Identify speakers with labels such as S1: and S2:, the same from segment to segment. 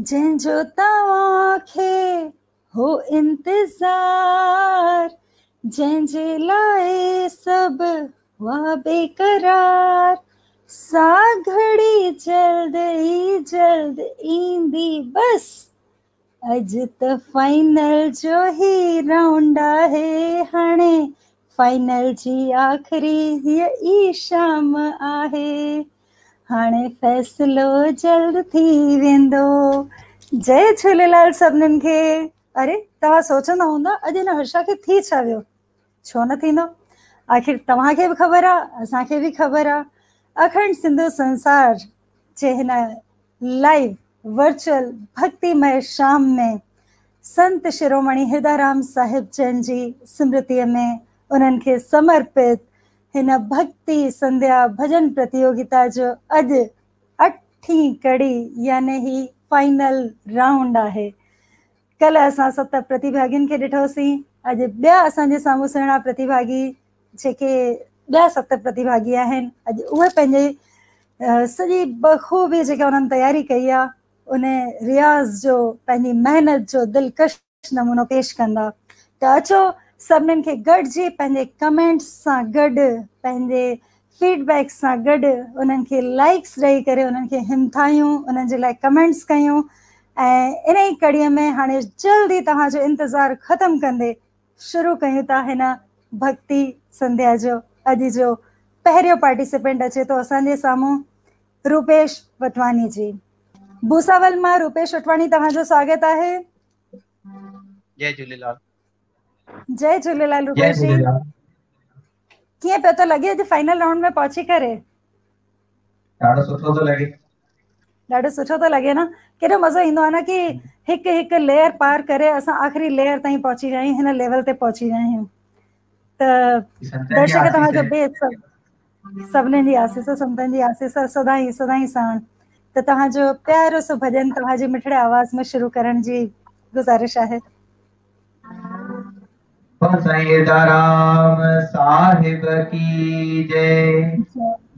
S1: जंहिंजो तव्हांखे हो इंतज़ार, जंहिंजे लाइ सभु हुआ बेकरार, सा घड़ी जल्द ई जल्द ईंदी बस। अॼु त फाइनल जो ही राउंड आहे, हाणे फाइनल जी आख़िरी हीअ ई शाम आहे, हाणे फ़ैसिलो जल्द थी वेंदो। जय झूलेलाल सभिनीनि खे। अरे तव्हां सोचंदा हूंदा अॼु हिन हर्षा खे थी छा वियो, छो न थींदो? आख़िर तव्हांखे बि ख़बर आहे, असांखे बि ख़बर आहे, अखंड सिंधु संसार जे हिन लाइव वर्चुअल भक्तिमय शाम में संत शिरोमणि हृदयराम साहिब जन जी स्मृतिअ में उन्हनि खे समर्पित हिन भक्ति संध्या भजन प्रतियोगिता जो अॼु 8वीं कड़ी यानी ही फाइनल राउंड आहे। कल असां 7 प्रतिभागियुनि खे ॾिठोसीं, अॼु ॿिया असांजे साम्हूं सुहिणा प्रतिभागी जेके ॿिया 7 प्रतिभागी आहिनि, अॼु उहे पंहिंजे सॼी बख़ूबी जेका उन्हनि तयारी कई आहे उन रियाज़ जो पंहिंजी महिनत जो दिलकश नमूनो पेश कंदा। त अचो सभिनीनि खे गॾिजी पंहिंजे कमेंट्स सां गॾु, पंहिंजे फीडबैक सां गॾु उन्हनि खे लाइक्स ॾेई करे उन्हनि खे हिमथायूं, उन्हनि जे लाइ कमेंट्स कयूं। ऐं इन ई कड़ीअ में हाणे जल्दी तव्हांजो इंतज़ारु ख़तमु कंदे शुरू कयूं था हिन भक्ति संध्या जो अॼु जो पहिरियों पार्टिसिपेंट अचे थो असांजे साम्हूं, रूपेश वटवानी जी। भूसावल मां रूपेश वटवानी तव्हांजो स्वागत आहे।
S2: जय झूलेलाल।
S1: जय झूलेलाल रूपेश जी। कीअं पियो थो लॻे अॼु फाइनल राउंड में पहुची करे?
S2: ॾाढो सुठो थो लॻे।
S1: ॾाढो सुठो थो लॻे न? केॾो मज़ो ईंदो आहे न कि हिकु हिकु लेयर पार करे असां आख़िरी लेयर ताईं पहुची विया आहियूं, हिन लेवल ते पहुची विया आहियूं। त दर्शक तव्हांजो बेद सभिनीनि जी आसीस, संतनि जी आसीस सदाई सदाई साण। त तव्हांजो प्यारो सो भजन तव्हांजी मिठड़े आवाज़ में शुरू करण जी गुज़ारिश आहे।
S2: साईं हृदयराम साहिब की जय।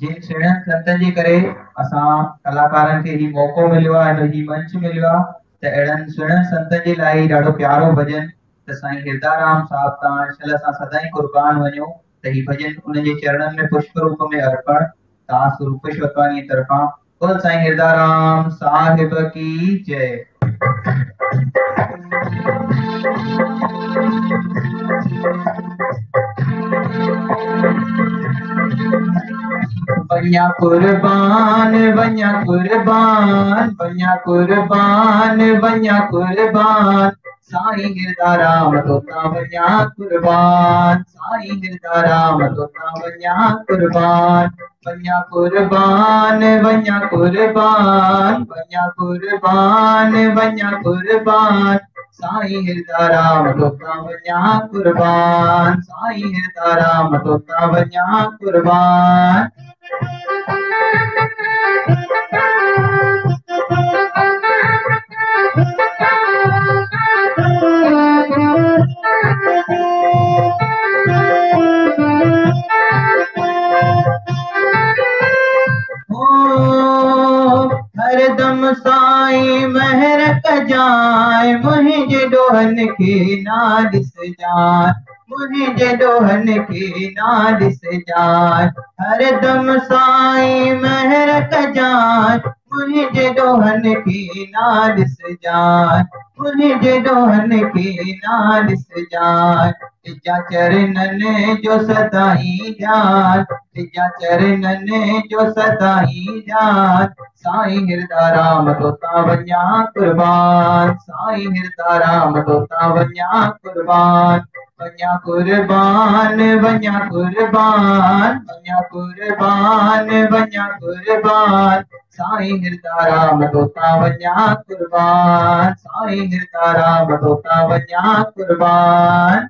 S2: जिन सुहिणनि संतनि जे करे असां कलाकारनि खे ही मौक़ो मिलियो आहे, ही मंच मिलियो आहे, त अहिड़नि सुहिणनि संतनि जे लाइ ॾाढो प्यारो भजन त साईं हृदयराम साहिब तां शल सां सदाई कुर्बान वञो। त ही भजन उनजे चरणनि में पुष्प रूप में अर्पण दास रूपेश वटवानी तरफ़ां। बोल साईं हृदयराम साहिब की जय। वञा कुर्बान वञा कुर्बान वञा कुर्बान वञा कुर्बान साईं हृदयराम तोता वञा कुर्बान साईं हृदयराम तोता वञा कुर्बान वञा कुर्बान वञा कुर्बान वञा कुर्बान वञा कुर्बान साईं हृदयराम तोता वञा कुर्बान साईं हृदयराम तोता वञा कुर्बान। हरदम साईं महर कजाए मुंहिंजे ॾोहन खे ना ॾिसजाए मुंहिंजे ॾोहन खे ना ॾिसजाए हरदम साईं महर कजाए मुंहिंजे ॾोहन खे ना ॾिसजाए मुंहिंजे ॾोहन खे ना ॾिसजाए तुंहिंजा चरणनि जो सदाई ध्यान तुंहिंजा चरणनि जो सदाई ध्यान साईं हृदयराम तोता वञा कुर्बान साईं हृदयराम तोता वञा कुर्बान वञा कुर्बान वञा कुर्बान वञा कुर्बान वञा कुर्बान साईं हृदयराम तोता वञा कुर्बान साईं हृदयराम तोता वञा कुर्बान।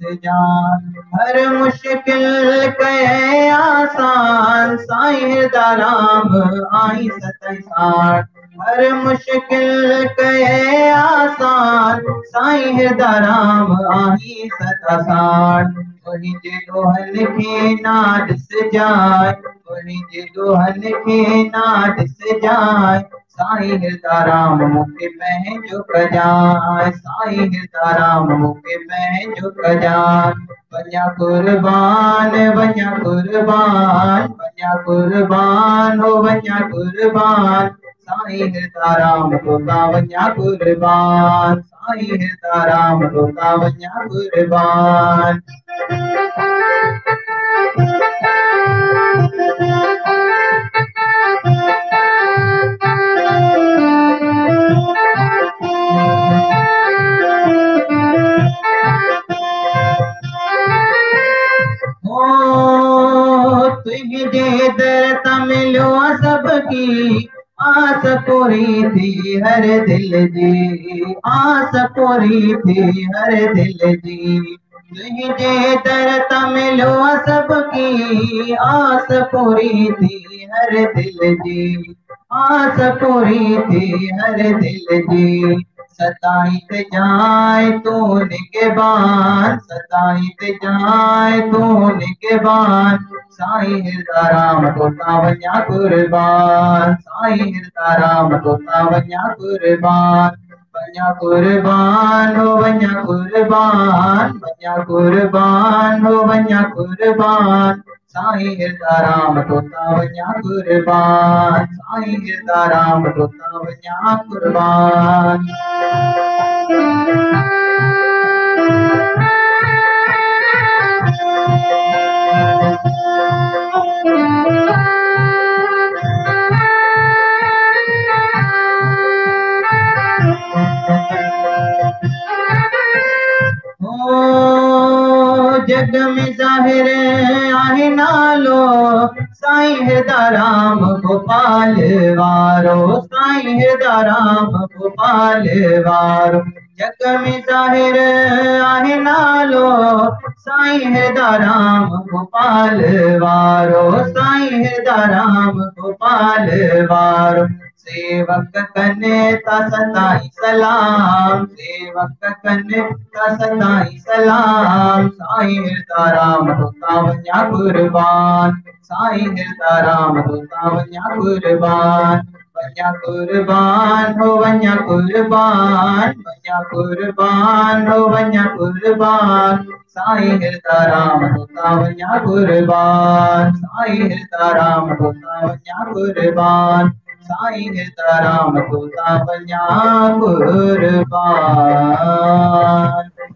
S2: जान। हर मुश्किल कहे आसान, साईं हृदय राम आई सतई साठ। हर मुश्किल कहे आसान, साईं हृदय राम आई सत साठ। वही जे दोहन खे ना ॾिस जाए, वही जे दोहन खे ना ॾिस जाए, साईं हृदय राम मूंखे पंहिंजो कजाए, साईं हृदय राम मूंखे पंहिंजो कजाए। वञा कुर्बान वञा कुर्बान, वञा कुर्बान हो वञा कुर्बान, साईं हृदय राम तोता वञा कुर्बान, साईं हृदय राम तोता वञा कुर्बान। तुझे दर तमिलो सबकी आस पूरी थी हर दिल जी, आस पूरी थी हर दिल जी। तुझे दर तमिलो सबकी आस पूरी थी हर दिल जी, आस पूरी थी हर दिल जी। सताईत जाए तू निगहबान, सताईत जाए तू निगहबान, साईं हृदय राम तोता वञा कुर्बान, साईं हृदय राम तोता वञा कुर्बान। वञा कुर्बान हो वञा कुर्बान, वञा कुर्बान हो वञा कुर्बान, साईं हृदय राम तोता वञा कुर्बान, साईं हृदय राम तोता वञा कुर्बान। जग में ज़ाहिर आहे नालो, साईं हृदय राम गोपाल वारो, साईं हृदय राम गोपाल वारो। जग में ज़ाहिर आहे नालो, साईं हृदय राम गोपाल वारो, साईं हृदय राम गोपाल वारो। सेवक कने ता सदाई सलाम, सेवक कने ता सदाई सलाम, साईं हृदय राम तोता वञा कुर्बान, साईं हृदय राम तोता वञा कुर्बान। वञा कुर्बान हो वञा कुर्बान, वञा कुर्बान हो वञा कुर्बान, साईं हृदय राम तोता वञा कुर्बान, साईं हृदय राम तोता वञा कुर्बान, साईं हृदय राम तोता वञा कुर्बान।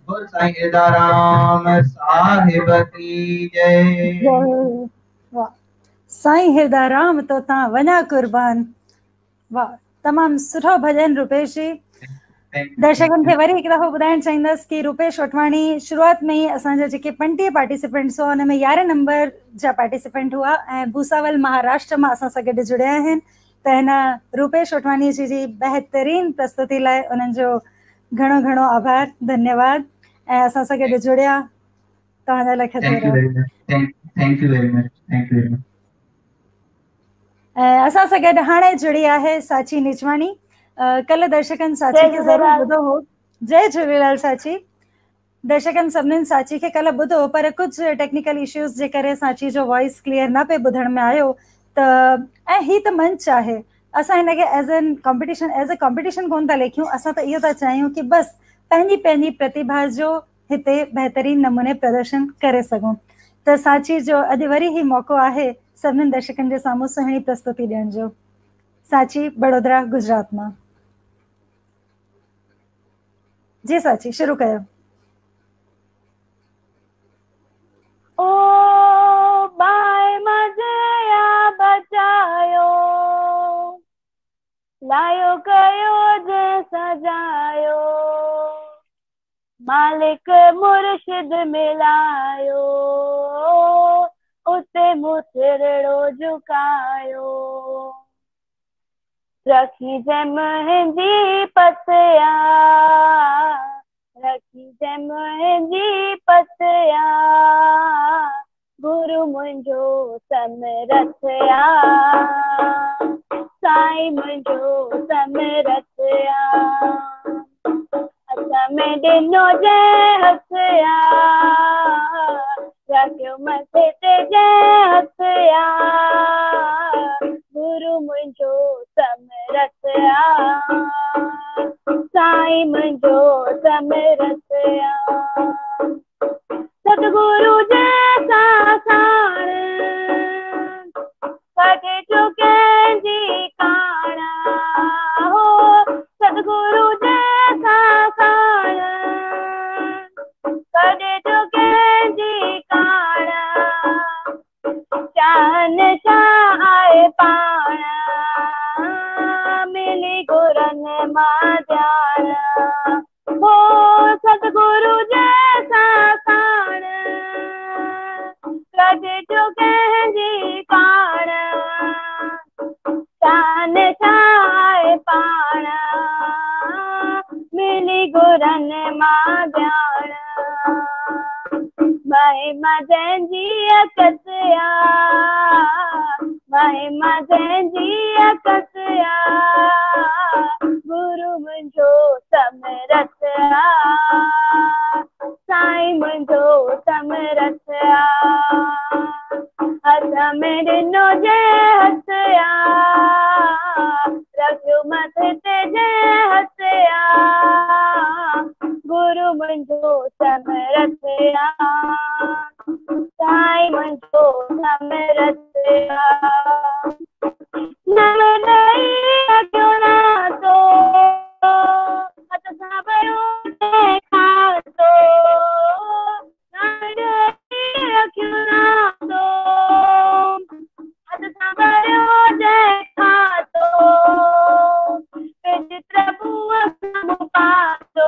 S2: बोल साईं हृदय राम साहिब की जय।
S1: वाह, साईं हृदय राम तोता वञा कुर्बान। वाह, तमामु सुठो भॼन रूपेश जी। दर्शकनि खे वरी हिकु दफ़ो ॿुधाइणु चाहींदसि कि रूपेश वटवाणी शुरूआत में ई असांजा जेके 25 पार्टिसिपेंट्स हुआ हुन में 11 नंबर जा पार्टिसिपेंट हुआ ऐं भूसावल महाराष्ट्र मां असां सां गॾु जुड़िया आहिनि। त हिन रूपेश वटवाणी जी बहितरीन प्रस्तुति लाइ उन्हनि जो घणो घणो आभार, धन्यवाद ऐं असां सां गॾु जुड़िया तव्हांजा लख
S2: थैंक यू वेरी मच।
S1: असां सां गॾु हाणे जुड़ी आहे साची निजवाणी। कल्ह दर्शकनि साची खे ज़रूरु ॿुधो हो। जय झूलेलाल साची। दर्शकनि सभिनीनि साची खे कल्ह ॿुधो पर कुझु टेक्निकल इश्यूज़ जे करे साची जो वॉइस क्लियर न पिए ॿुधण में आयो। त ऐं ही त मंच आहे, असां हिनखे एज़ अ कॉम्पिटिशन कोन था लेखियूं। असां त इहो था चाहियूं कि बसि पंहिंजी प्रतिभा जो हिते बहितरीन नमूने प्रदर्शन करे सघूं। त साची जो अॼु वरी ही मौक़ो आहे सभिनीनि दर्शकनि जे साम्हूं सुहिणी प्रस्तुति ॾियण जो। साची बड़ोदरा गुजरात मां। जी साची शुरू कयो।
S3: ओ बाय मजया बचायो, लायो कयो जे सजायो, मालिक मुर्शिद मिलायो, उते मुथिरड़ो झुकायो, रखी जंहिं मुंहिंजी पतिया, रखी जंहिं मुंहिंजी पतिया गुरु मुंहिंजो समरथया साईं मुंहिंजो समरथया हथ में ॾिनो जंहिं हथया रखियो मथे ते जंहिं हथया गुरु मुंहिंजो समरथया साईं मुंहिंजो समरथया सतगुरु जैसा साण कटे जो कंहिंजी काणा हो सतगुरु जैसा साण कटे जो कंहिंजी काणा चान छा आहे पाण मिली गुरन मां ध्यान हो सतगुरु जैसा साण कटे जो कंहिंजी काण चान छा आहे पाण मिली गुरन मां ध्यान महिमा जंहिंजी अकसिया महिमा जंहिंजी अकसिया गुरु मुंहिंजो समरथया साईं मुंहिंजो समरथया हथ में ॾिनो जंहिं हथया रखियो मथे ते जंहिं हथया गुरु मुंहिंजो समरथया साईं मुंहिंजो समरथया नम ॾेई रखियो नातो हथ सां भरियो जंहिं खातो नम ॾेई रखियो नातो हथ सां भरियो जंहिं खातो पेट प्रभुअ साम्हूं पातो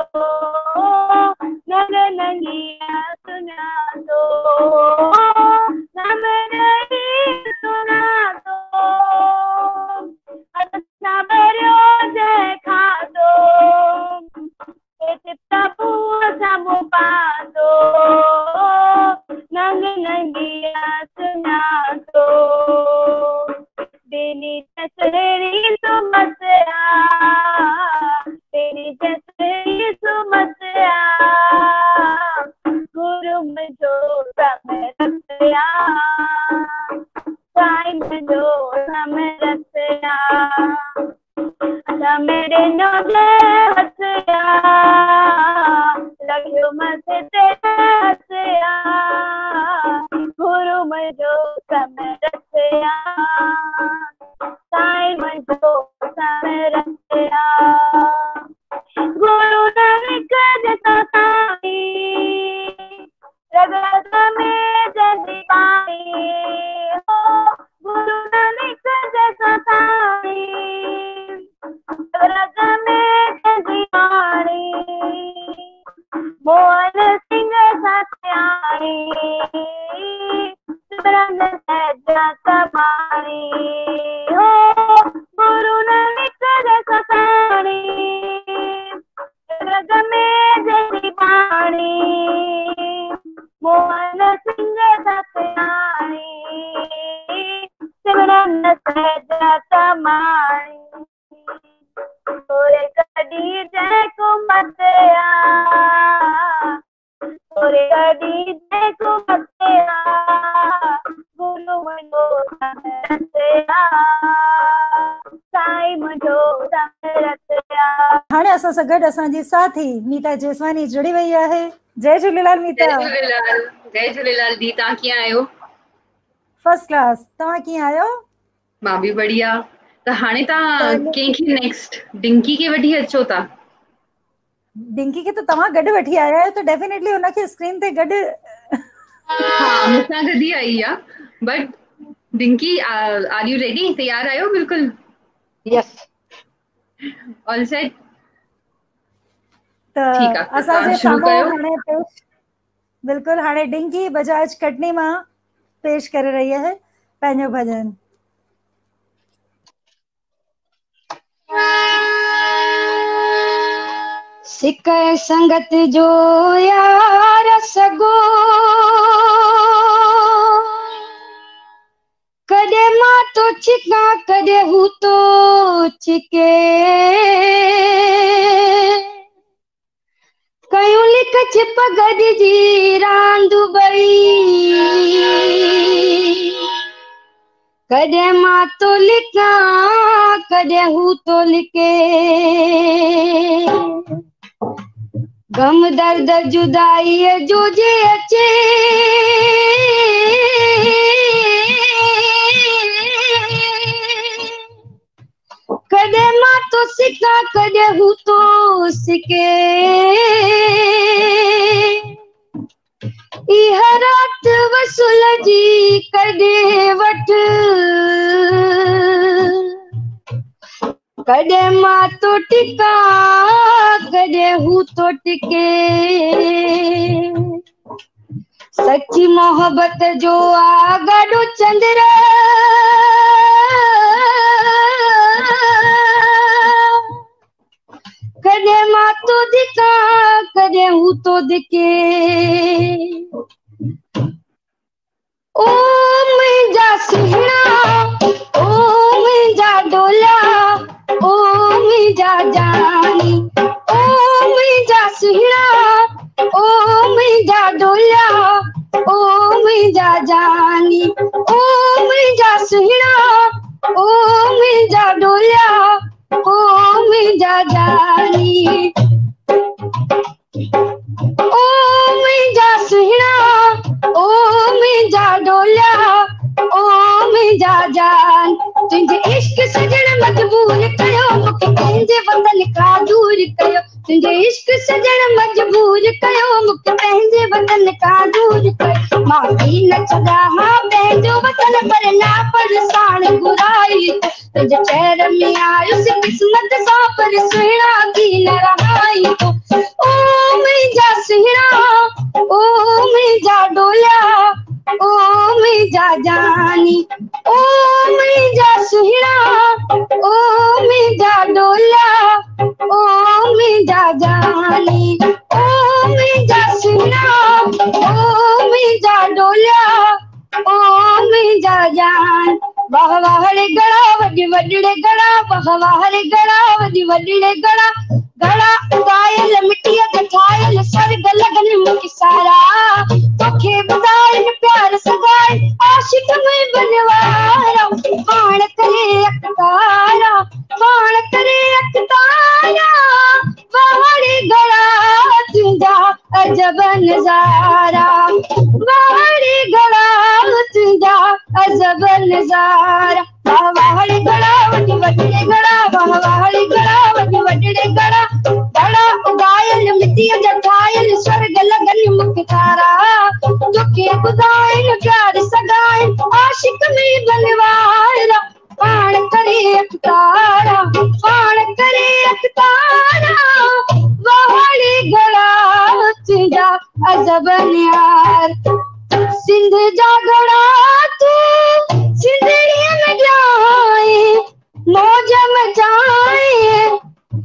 S3: नंग नंगिया सुञातो नम ॾेई सुञातो हथ सां भरियो जंहिं खातो पेट प्रभुअ साम्हूं पातो नंग नंगिया सुञातो तेरी जसरी सुमतिया तेरी जसरी सुमतिया गुरु मुंहिंजो समरथया साईं मुंहिंजो समरथया हथ में ॾिनो जंहिं हथया रखियो मथे ते हथया गुरु मुंहिंजो समरथया साईं मुंहिंजो समरथया गुरु नानक जैसा साईं रग रग में जंहिंजी बाणी हो गुरु नानक जैसा साईं रग रग में जंहिंजी बाणी मोहन सिंह सत्याणी सिमरन सहजा कमाणी हो गुरु नानक जैसा साईं रग में जंहिंजी बाणी मोहन सिंह सत्याणी सिमरन सहजा कमाणी तोरे कॾी जय कुमतिया तोरे कॾी जय कुमतिया गुरु मुंहिंजो समरथया साईं मुंहिंजो समरथया
S1: हाणे असां सां गॾु असांजी साथी मीता जेसवानी जुड़ी वई आहे। जय झूलेलाल मीता।
S4: जय झूलेलाल दी, तव्हां कीअं आहियो?
S1: First class. तव्हां कीअं आहियो?
S4: मां बि बढ़िया। त हाणे तव्हां कंहिंखे नेक्स्ट डिंकी खे वठी अचो था?
S1: डिंकी खे त तव्हां गॾु वठी आया आहियो त डेफिनेटली हुनखे स्क्रीन ते गॾु
S4: हाँ मूंसां गॾु ई आई आहे। But Dinky are you ready? तैयार आहियो? बिल्कुल
S5: यस
S4: ऑल सेट।
S1: त
S4: ठीक आहे,
S1: असांजे
S4: शुरू
S1: साम्हूं
S4: कयो।
S1: हाणे पेश बिल्कुल हाणे डिंकी बजाज कटनी मां पेश करे रही है पंहिंजो भजन। सिक संगत जो यार सगो कदे मां तो छिका कदे हूं तो छिके कयूं लिख छिप गॾिजी रांदू बई कदे मां तो लिखा कदे हूं तो लिखे गम दर्द जुदाई जो जे अचे कदे मां तो सिखा कदे हूं तो सिखे इह रात वसूल जी कदे वठ कदे मां तो टिका कदे हूं तो टिके सच्ची मोहब्बत जो आगडो चंद्र कदे मां तो दिखा कदे हूं तो दिखे ओ मुंहिंजा सुहिणा ओ मुंहिंजा डोला ओ मुंहिंजा जानी ओ मुंहिंजा सुहिणा ओ मुंहिंजा डोला ओ मुंहिंजा जानी ओ मुंहिंजा सुहिणा ओ मुंहिंजा डोला ओ मुंहिंजा जानी ओ मुंहिंजा सुहिणा ओ मुंहिंजा डोला ओ मुंहिंजा जान तुंहिंजे इश्क सजण मजबूर कयो मूंखे पंहिंजे वतन खां दूर कयो तुंहिंजे इश्क सजण मजबूर कयो मूंखे पंहिंजे वतन खां दूर कयो मां भी न छॾा हां पंहिंजो वतन पर ना परेशान घुराई तुंहिंजे चेहर में आयुसि किस्मत सां पर सुहिणा थी न रहाई ओ मुंहिंजा सुहिणा ओ मुंहिंजा डोला ओ मुंहिंजा जानी ओ मुंहिंजा सुहिणा ओ मुंहिंजा डोला ओ मुंहिंजा जानी ओ मुंहिंजा सुहिणा ओ मुंहिंजा डोला ओ मुंहिंजा जान वाह वाह रे गड़ा वॾे वॾड़े गड़ा वाह वाह रे गड़ा वॾे वॾड़े गड़ा गड़ा उगायल मिटीअ ते ठाहियल स्वर्ग लगन मूंखे सारा तोखे ॿुधाइनि प्यार सगाए आशिक में बनवारा पाण करे अखतारा पाण करे अखतारा वाहड़े गड़ा तुंहिंजा अजब नज़ारा वाहड़े गड़ा तुंहिंजा अजब नज़ारा वाह वाहड़े गड़ा वॾे वॾड़े गड़ा वाह वाहड़े गड़ा वॾे वॾड़े गड़ा गड़ा उगायल मिटीअ जा ठाहियल स्वर्ग लगन मूंखे तारा तोखे ॿुधाइनि प्यार सगाइनि आशिक में बनवारा पाण करे अखतारा पाण करे अखतारा वाहड़े गड़ा तुंहिंजा अजब न्यार सिंध जा गड़ा तू सिंधड़ीअ में ॼाए मौज मचाए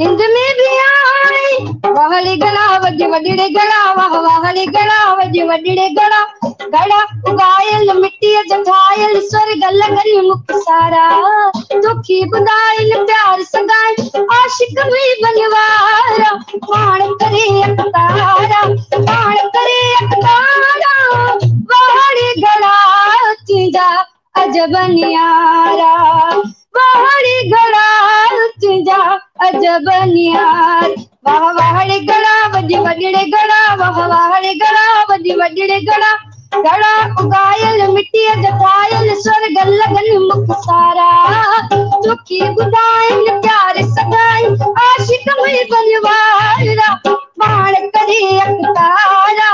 S1: हिंद में भी आए वाहड़े गड़ा वॾे वॾड़े गड़ा वाह वाहड़े गड़ा वॾे वॾड़े गड़ा गड़ा उगायल मिटीअ जा ठाहियल स्वर्ग लगन मूंखे सारा तोखे ॿुधाइनि प्यार सगाइनि आशिक में बनवारा पाण करे अखतारा पाण करे अखतारा वाहड़े गड़ा तुंहिंजा अजब न्यारा वाहड़े गड़ा तुंहिंजा अजब न्यार वाह वाहड़े गड़ा वॾे वॾड़े गड़ा वाह वाहड़े गड़ा वॾे वॾड़े गड़ा गड़ा उगायल मिटीअ जा ठाहियल स्वर्ग लगन मूंखे सारा तोखे ॿुधाइनि प्यार सगाइनि आशिक में बनवारा पाण करे अखतारा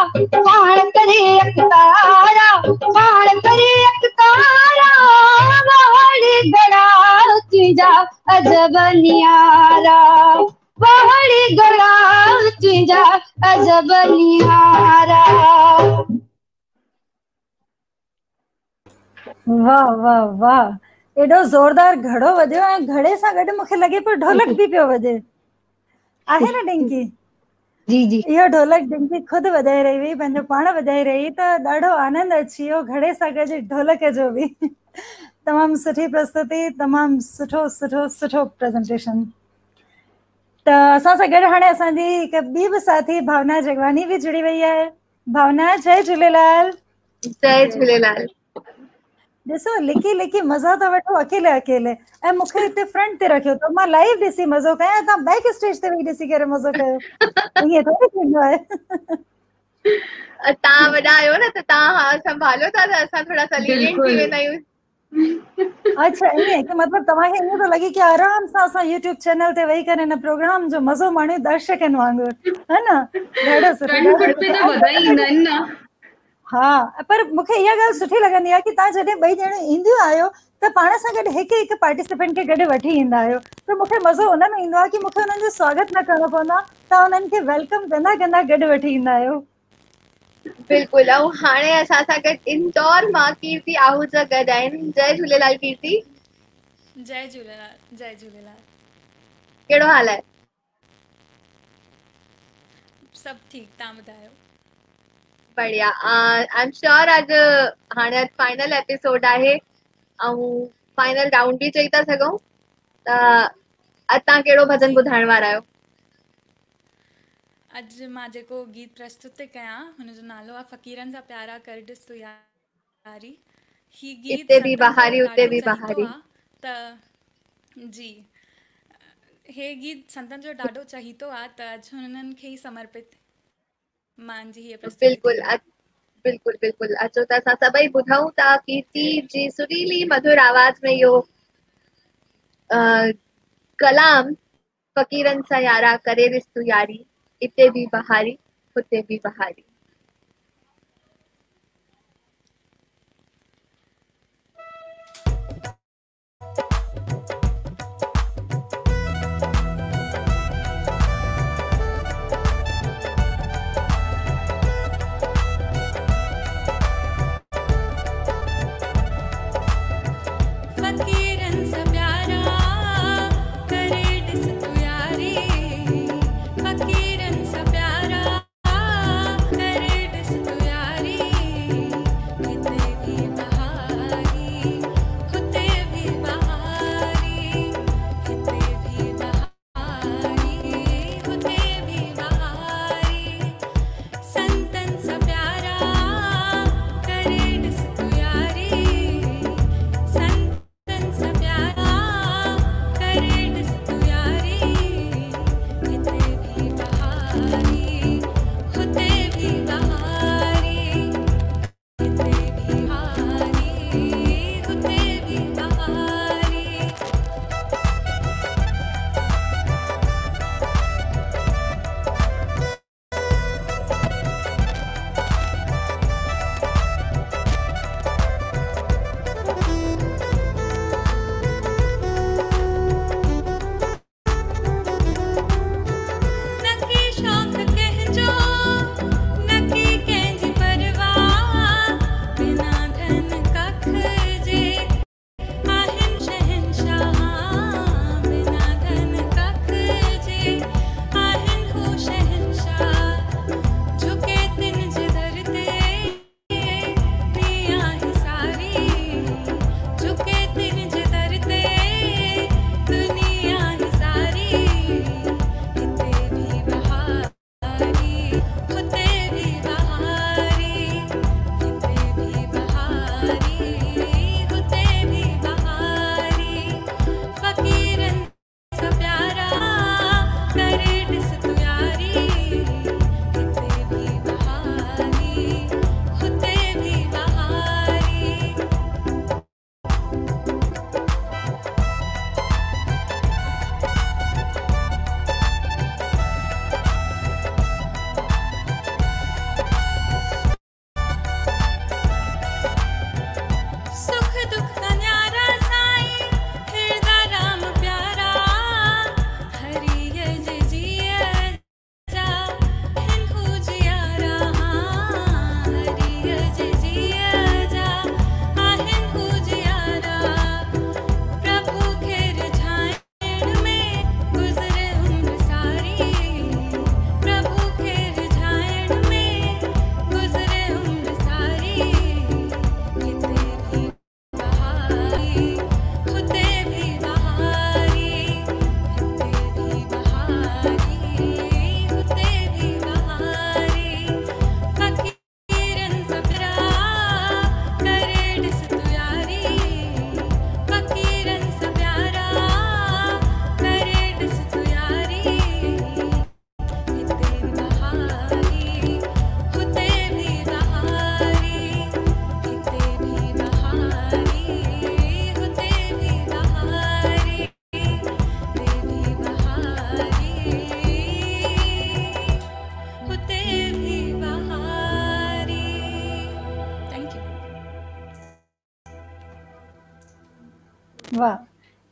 S1: पाण करे अखतारा पाण करे अखतारा वाहड़े गड़ा तुंहिंजा अजब न्यारा वाहड़े गड़ा तुंहिंजा अजब न्यारा वाह वाह वाह एॾो ज़ोरदार घड़ो वॼो ऐं घड़े सां गॾु मूंखे लॻे पियो ढोलक बि पियो वॼे आहे न डिंकी
S4: जी जी
S1: इहो ढोलक डिंकी ख़ुदि वॼाए रही हुई, पंहिंजो पाण वॼाए रही, त ॾाढो आनंद अची वियो घड़े सां गॾु ढोलक जो बि। तमामु सुठी प्रस्तुति, तमामु सुठो सुठो सुठो प्रेज़ेंटेशन। त असां सां गॾु हाणे असांजी हिकु ॿी बि साथी भावना जगवानी बि जुड़ी वई आहे। भावना, जय झूलेलाल।
S3: जय झूलेलाल।
S1: ॾिसो लिकी लिकी मज़ो था वठो अकेले अकेले, ऐं मूंखे हिते फ्रंट ते रखियो त मां लाइव ॾिसी मज़ो कयां, तव्हां बैक स्टेज ते वेही ॾिसी करे मज़ो कयो। ईअं थोरी थींदो आहे।
S3: तव्हां वॾा आहियो न, त तव्हां संभालो था, त असां थोड़ा सा लीनियंट थी वेंदा आहियूं।
S1: अच्छा ईअं कि मतलब तव्हांखे ईअं थो लॻे कि आराम सां असां यूट्यूब चैनल ते वेही करे हिन प्रोग्राम जो मज़ो माणियो दर्शकनि वांगुरु, है न? ॾाढो सुठो,
S4: फ्रंट फुट पे त वधा ई ईंदा आहिनि न।
S1: हा, पर मूंखे इहा ॻाल्हि सुठी लॻंदी आहे कि तव्हां जॾहिं ॿई ॼणियूं ईंदियूं आहियो त पाण सां गॾु हिकु हिकु पार्टिसिपेंट खे गॾु वठी ईंदा आहियो, त मूंखे मज़ो उन में ईंदो आहे कि मूंखे उन्हनि जो स्वागत न करणो पवंदो आहे, तव्हां उन्हनि खे वेलकम कंदा कंदा गॾु वठी ईंदा आहियो।
S3: बिल्कुलु। ऐं हाणे असां सां गॾु इंदौर मां कीर्ति आहूजा गॾु आहिनि। जय झूलेलाल कीर्ति।
S5: जय झूलेलाल। जय झूलेलाल।
S3: कहिड़ो हाल आहे?
S5: सभु ठीकु, तव्हां ॿुधायो?
S3: बढ़िया। आई एम श्योर अॼु हाणे फाइनल एपिसोड आहे ऐं फाइनल राउंड बि चई था सघूं, त अॼु तव्हां कहिड़ो भॼन ॿुधाइण वारा आहियो?
S5: अॼु मां जेको गीत प्रस्तुत थी कयां हुनजो नालो आहे फ़क़ीरनि जा प्यारा कर ॾिस तूं यारी। ही गीत
S3: इते बि
S5: संतनि
S3: बहारी
S5: जो
S3: उते
S5: ॾाढो
S3: बि
S5: चहीतो
S3: बहारी।
S5: आहे, त जी हे गीत संतनि जो ॾाढो चहीतो आहे, त अॼु हुननि खे ई समर्पित मुंहिंजी हीअ प्रस्तुति थी
S3: बिल्कुलु
S5: वञे।
S3: बिल्कुलु बिल्कुलु। अचो त असां सभई ॿुधूं था कीर्ति जी सुरीली मधुर आवाज़ में इहो कलाम फ़क़ीरनि सां यारा करे ॾिस तूं यारी, इते बि बहारी हुते बि बहारी।
S5: फ़क़ीरनि सां प्यारा करे ॾिस तूं यारी, फ़क़ीरनि सां प्यारा करे ॾिस तूं यारी, हिते बि बहारी हुते बि बहारी, हिते बि बहारी हुते बि बहारी, संतनि सां प्यारा करे ॾिस तूं यारी, संतनि सां प्यारा करे ॾिस तूं यारी, हिते बि बहारी हुते बि बहारी, हिते बि बहारी हुते बि बहारी। नकी शौक़ कहजो नकी कंहिंजी परवाह, बिना धन कख जे आहिनि शहंशाह, बिना धन कख जे आहिनि हू शहंशाह, झुके तिन जे दर ते दुनिया ही सारी, झुके तिन जे दर ते दुनिया ही सारी, हिते बि बहारी हुते बि बहारी, हिते बि बहारी हुते बि बहारी, फ़क़ीरनि सां प्यारा करे ॾिस तूं यारी, हिते बि बहारी हुते बि बहारी। सुख दुख का न्यारा साईं हिरदा राम प्यारा, हरिय जे जिया जा हिन्हू जियारा, हरिय जे जिया जा हिन्हू जियारा, प्रभु खे रिझाइण में गुज़रे उम्र सारी, प्रभु खे
S1: वाह,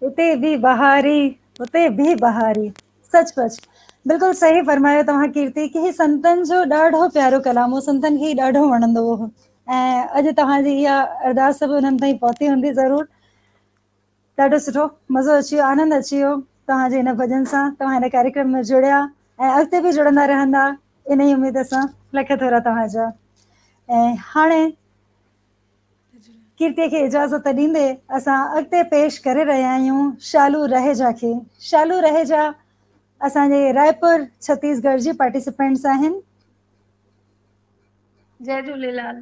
S1: उते भी बहारी उते भी बहारी, सचपच बिल्कुल सही फरमायो तव्हां कीर्ति कि संतन जो ॾाढो प्यारो कलाम हो, संतन खे ॾाढो वणंदो हो। ऐं अॼु तव्हांजी इहा अरदास बि उन्हनि ताईं पहुती हूंदी ज़रूर। ॾाढो सुठो, मज़ो अची वियो, आनंद अची वियो तव्हांजे हिन भॼन सां। तव्हां हिन कार्यक्रम में जुड़िया ऐं अॻिते बि जुड़ंदा रहंदा इन ई उमेद सां। लख थोरा तव्हांजा। ऐं हाणे कीर्तिअ खे इजाज़त ॾींदे असां अॻिते पेश करे रहिया आहियूं शालू रहेजा खे। शालू रहेजा असांजे रायपुर छत्तीसगढ़ जी पार्टिसिपेंट्स आहिनि।
S6: जय झूलेलाल।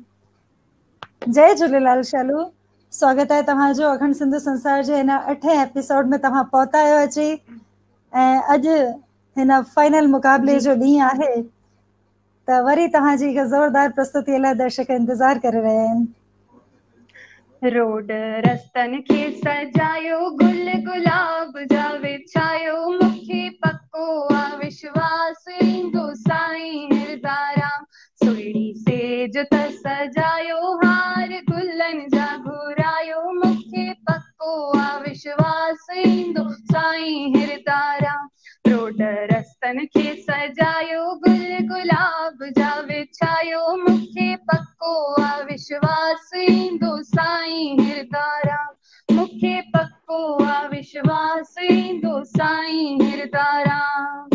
S1: जय झूलेलाल शालू, स्वागत आहे तव्हांजो अखंड सिंधु संसार जे हिन 8हें एपिसोड में तव्हां पहुता आहियो अची। ऐं अॼु हिन फाइनल मुक़ाबले जो ॾींहुं आहे त वरी तव्हांजी हिकु ज़ोरदार प्रस्तुतीअ लाइ दर्शक इंतज़ार करे रहिया आहिनि।
S6: रोड रस्तनि खे सजायो, गुल गुलाब जा विछायो, मूंखे पक्को आहे विश्वास ईंदो साईं हिरदाराम। सुहिणी सेज त सजायो, हार गुलनि जा घुरायो, मूंखे पक्को आहे विश्वास ईंदो साईं हिरदाराम। रोड रस्तनि खे सजायो, गुल गुलाब जा विछायो, मूंखे पक्को आहे विश्वास ईंदो साईं हिरदाराम। मूंखे पक्को आहे विश्वास ईंदो साईं हिरदाराम।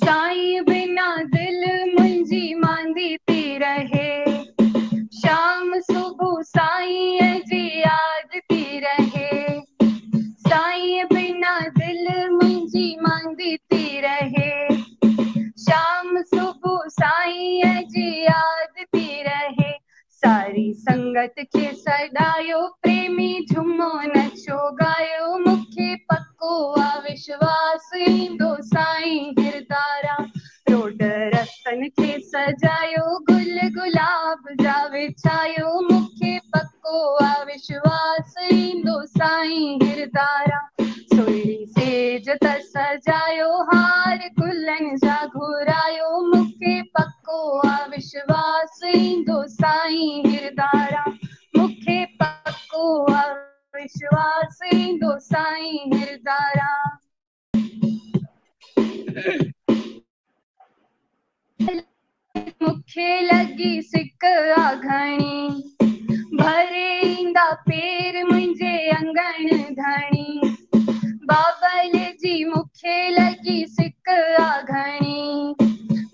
S6: साईं बिना दिल मुंहिंजी मांदी थी रहे, शाम सुबह साईं जी याद थी रहे। साईं बिना दिल मुंहिंजी मांदी थी रहे, शाम सुबह साईं जी याद थी रहे। सारी संगत खे सॾायो, प्रेमी झुमो नचो ॻायो, मूंखे पक्को आहे विश्वास ईंदो साईं हिरदाराम। रोड रस्तनि खे सजायो, गुल गुलाब जा विछायो, मूंखे पक्को आहे विश्वास ईंदो साईं हिरदाराम। सुहिणी सेज त सजायो, हार गुलनि जा घुरायो, मूंखे पक्को आहे विश्वास ईंदो साईं हिरदाराम। मूंखे पक्को आहे विश्वास ईंदो साईं हिरदाराम। मूंखे लॻी सिक आ घणी, भरे ईंदा पेर मुंहिंजे अंगण धणी। बाबल जी मूंखे लॻी सिक आ घणी,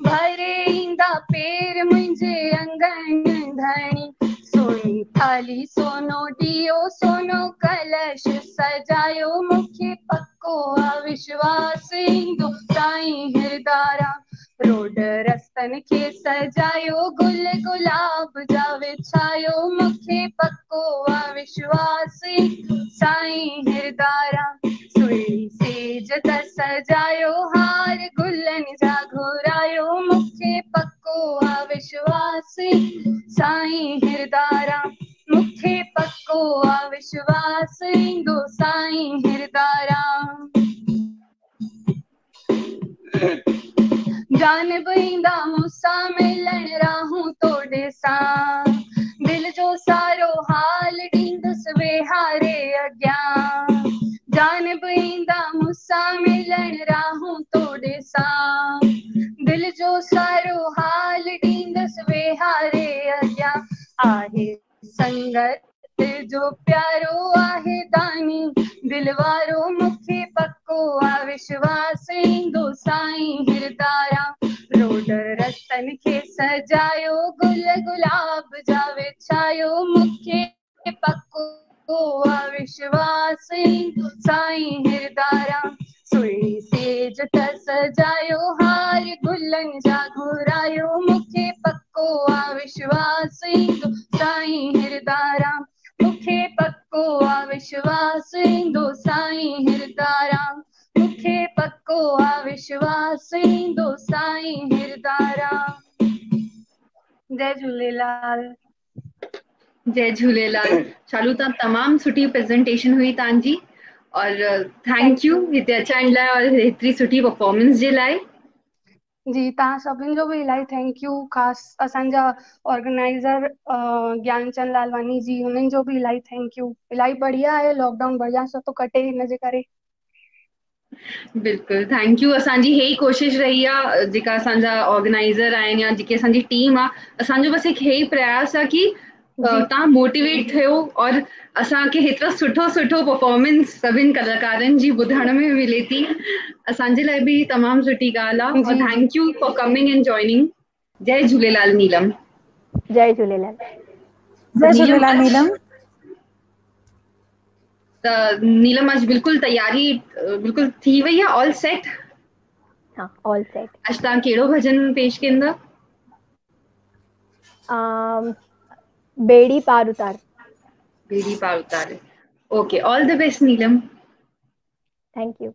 S6: भरे ईंदा पेर मुंहिंजे अंगण धणी। सोनी थाली सोनो ॾियो, सोनो कलश सजायो, मूंखे पक्को आहे विश्वास ईंदो साईं हिरदाराम। रोड रस्तनि खे सजायो, गुल गुलाब जा विछायो, मूंखे पक्को आहे विश्वास ईंदो साईं हिरदाराम। सुहिणी सेज त सजायो, हार गुलनि जा घुरायो, मूंखे पक्को आहे विश्वास ईंदो साईं हिरदाराम। मूंखे पक्को आहे विश्वास ईंदो साईं हिरदाराम। जानब ईंदा मूंसां मिलण राहूं तोड़े सां, दिल जो सारो हाल ॾींदुसि वेहारे अॻियां। जानब ईंदा मूंसां मिलण राहूं तोड़े सां, दिल जो सारो हाल ॾींदुसि वेहारे अॻियां। आहे संगत जो प्यारो आहे दानी दिल वारो, मूंखे पक्को आहे विश्वास ईंदो साईं हिरदाराम। रोड रस्तनि खे सजायो, गुल गुलाब जा विछायो, मूंखे पक्को आहे विश्वास ईंदो साईं हिरदाराम। सुहिणी सेज त सजायो, हार गुलनि जा घुरायो, मूंखे पक्को आहे विश्वास ईंदो साईं हिरदाराम। मूंखे पक्को आहे विश्वास ईंदो साईं हिरदाराम। मूंखे पक्को आहे विश्वास ईंदो साईं हिरदाराम। जय झूलेलाल।
S4: जय झूलेलाल। शालू तव्हां तमामु सुठी प्रेज़ेंटेशन हुई तव्हांजी, और थैंक यू हिते अचण लाइ और हेतिरी सुठी परफॉर्मेंस जे लाइ।
S6: जी तव्हां सभिनि जो बि इलाही थैंक यू, ख़ासि असांजा ऑर्गेनाइज़र ज्ञानचंद लालवानी जी, हुननि जो बि इलाही थैंक यू। इलाही बढ़िया आहे, लॉकडाउन बढ़िया सां थो कटे हिन जे करे।
S4: बिल्कुलु थैंक यू। असांजी हे ई कोशिशि रही आहे, जेका असांजा ऑर्गेनाइज़र आहिनि या जेकी असांजी टीम आहे, असांजो बसि हिकु हे ई प्रयास आहे कि
S6: जी
S4: तव्हां मोटिवेट थियो और असांखे हेतिरो सुठो सुठो परफॉर्मेंस सभिनि कलाकारनि जी ॿुधण में मिले थी, असांजे लाइ बि तमामु सुठी ॻाल्हि आहे। और
S6: जी जी
S4: thank you for coming and joining. जय झूलेलाल नीलम।
S7: जय झूलेलाल।
S4: त
S1: जय झूलेलाल नीलम।
S4: नीलम अॼु बिल्कुलु तयारी बिल्कुलु थी वई आहे, ऑल सेट?
S7: हाँ ऑल सेट।
S4: अॼु तव्हां कहिड़ो भॼन पेश कंदा?
S7: बेड़ी पार उतार।
S4: बेड़ी पार उतारे। Okay, all the best Neelam.
S7: Thank you.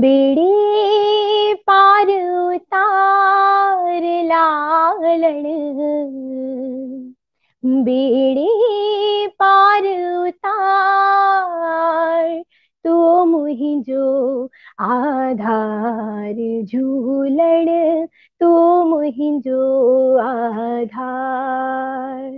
S7: बेड़ी पार उतार लालण, बेड़ी पार उतार, तू मुहिंजो आधार झूलण, तू मुहिंजो आधार,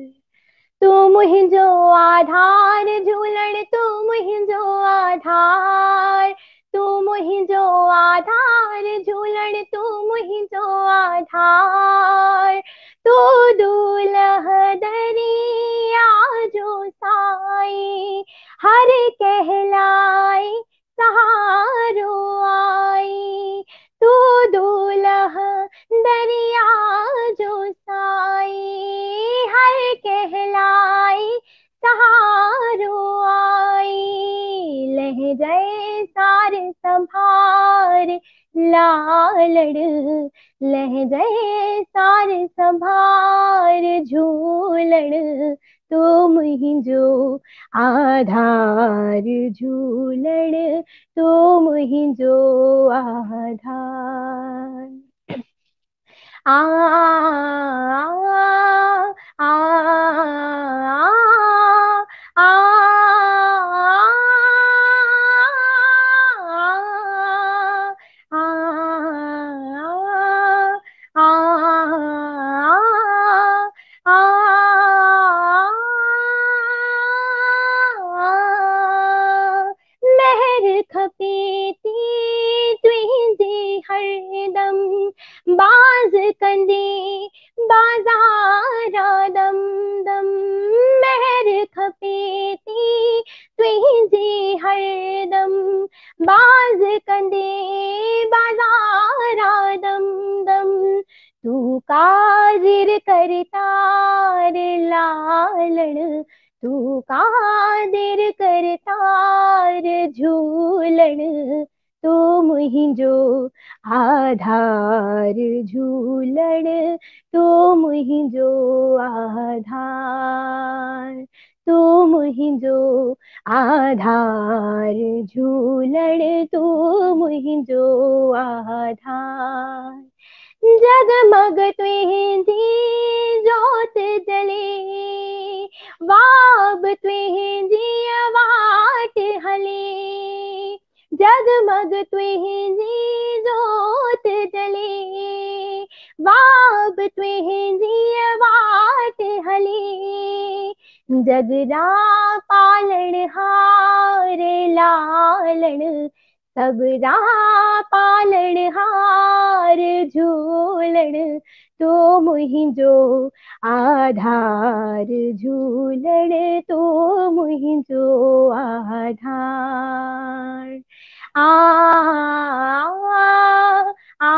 S7: तू मुहिंजो आधार झूलण, तू मुहिंजो आधार, तू मुहिंजो आधार झूलण, तू मुहिंजो आधार, तू दूल्ह दरिया जो साई, हर कहलाई सहारो आई, तू दूल्ह दरिया जो साई, हर कहलाई सहारो आई, लहजाए सार संभार लालड़, लहजाए सार संभार झूलण, तू मुहिंजो आधार झूलण, तू मुहिंजो आधार। आ आ आ महर खपे थी तुंहिंजी हरदम, बाज़ कंदी बाज़ारा दम दम, महर खपे थी तुंहिंजी हरदम, बाज़ कंदी बाज़ारा दम दम, तू कादिर करतार लालण, तू कादिर करतार झूलण, तू मुहिंजो आधार झूलण, तू मुहिंजो आधार, तू मुहिंजो आधार झूलण, तू मुहिंजो आधार, जगमग तुंहिंजी जोत जले, वाब तुंहिंजी वाट हले, जगमग तुंहिंजी जोत जले, वाब तुंहिंजी वाट हले, जगरा पालण हार लालण, सबरा पालण हार झूलण, तू मुहिंजो आधार झूलण, तू मुहिंजो आधार। आ आ आ